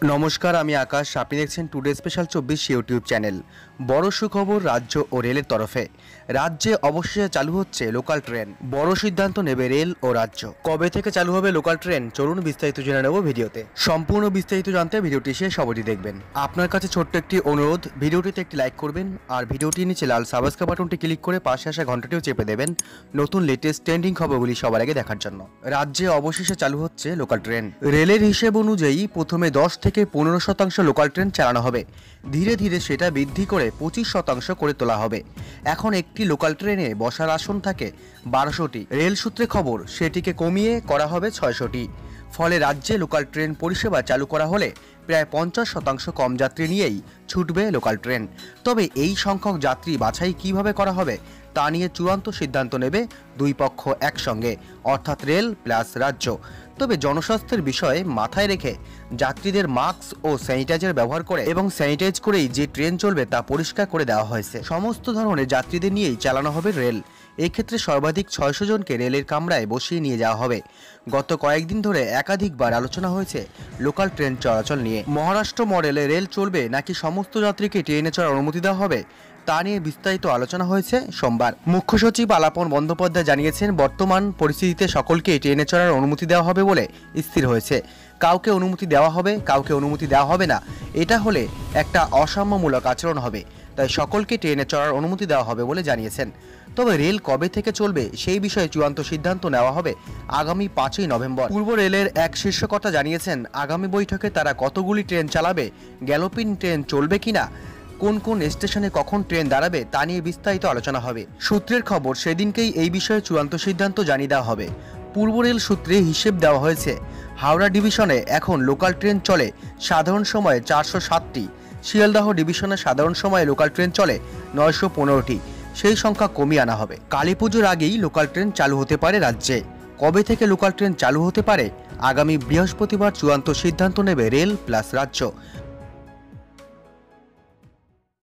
নমস্কার, আমি আকাশ। আপনি দেখছেন টুডে স্পেশাল 24 ইউটিউব চ্যানেল। বড় সুখবর রাজ্য ও রেলের তরফে। রাজ্যে অবশেষে চালু হচ্ছে লোকাল ট্রেন। বড় সিদ্ধান্ত নেবে রেল ও রাজ্য। কবে থেকে চালু হবে লোকাল ট্রেন, চলুন বিস্তারিত জেনে নেব ভিডিওতে। সম্পূর্ণ বিস্তারিত জানতে ভিডিওটি শেষ অবধি দেখবেন। আপনার কাছে ছোট্ট একটি অনুরোধ, ভিডিওটিতে একটি লাইক করবেন আর ভিডিওটির নিচে লাল সাবস্ক্রাইব বাটনটি ক্লিক করে পাশে আসা ঘন্টাটিও চেপে দেবেন নতুন লেটেস্ট ট্রেন্ডিং খবরগুলি সবার আগে দেখার জন্য। রাজ্যে অবশেষে চালু হচ্ছে লোকাল ট্রেন। রেলের হিসেব অনুযায়ী প্রথমে 10 থেকে 15% লোকাল ট্রেন চালানো হবে। ধীরে ধীরে সেটা বৃদ্ধি করে 25% করে তোলা হবে। এখন একটি লোকাল ট্রেনে বসার আসন থাকে 1200টি। রেল সূত্রে খবর, সেটিকে কমিয়ে করা হবে 600টি। ফলে রাজ্যে লোকাল ট্রেন পরিষেবা চালু করা হলে প্রায় 50% কম যাত্রী নিয়েই ছুটবে লোকাল ট্রেন। তবে এই সংখ্যক যাত্রী বাছাই কিভাবে করা হবে তা নিয়ে চূড়ান্ত সিদ্ধান্ত নেবে দুই পক্ষ একসঙ্গে, অর্থাৎ রেল প্লাস রাজ্য। তবে জনস্বাস্থ্যের বিষয়ে মাথায় রেখে যাত্রীদের মাস্ক ও স্যানিটাইজার ব্যবহার করে এবং স্যানিটাইজ করেই যে ট্রেন চলবে তা পরিষ্কার করে দেওয়া হয়েছে। সমস্ত ধরনের যাত্রীদের নিয়েই চালানো হবে রেল। এক্ষেত্রে সর্বাধিক 600 জনকে রেলের কামরায় বসিয়ে নিয়ে যাওয়া হবে। গত কয়েকদিন ধরে একাধিকবার আলোচনা হয়েছে লোকাল ট্রেন চলাচল নিয়ে। মহারাষ্ট্র মডেলে রেল চলবে নাকি সমস্ত যাত্রীকে ট্রেনে চড়ার অনুমতি দেওয়া হবে তা নিয়ে বিস্তারিত আলোচনা হয়েছে সোমবার। মুখ্য সচিব আলাপন বন্দ্যোপাধ্যায় জানিয়েছেন, বর্তমান পরিস্থিতিতে সকলকে ট্রেনে চড়ার অনুমতি দেওয়া হবে বলে স্থির হয়েছে। কাউকে অনুমতি দেওয়া হবে, কাউকে অনুমতি দেওয়া হবে না, এটা হলে একটা অসাম্যমূলক আচরণ হবে। তাই সকলকে ট্রেনে চড়ার অনুমতি দেওয়া হবে বলে জানিয়েছেন। তবে রেল কবে থেকে চলবে সেই বিষয়ে চূড়ান্ত সিদ্ধান্ত নেওয়া হবে আগামী 5ই নভেম্বর। পূর্ব রেলের এক শীর্ষকর্তা জানিয়েছেন, আগামী বৈঠকে তারা কতগুলি ট্রেন চালাবে, গ্যালোপিং ট্রেন চলবে কিনা, কোন কোন স্টেশনে কখন ট্রেন দাঁড়াবে তা নিয়ে বিস্তারিত আলোচনা হবে। সূত্রের খবর, সেদিনকেই এই বিষয়ে চূড়ান্ত সিদ্ধান্ত জানিয়ে দেওয়া হবে। পূর্ব রেল সূত্রে হিসেব দেওয়া হয়েছে, হাওড়া ডিভিশনে এখন লোকাল ট্রেন চলে সাধারণ সময়ে 407টি। শিয়ালদহ ডিভিশনে সাধারণ সময়ে লোকাল ট্রেন চলে 915টি। সেই সংখ্যা কমিয়ে আনা হবে। কালী পুজোর আগেই লোকাল ট্রেন চালু হতে পারে রাজ্যে। কবে থেকে লোকাল ট্রেন চালু হতে পারে, আগামী বৃহস্পতিবার চূড়ান্ত সিদ্ধান্ত নেবে রেল প্লাস রাজ্য।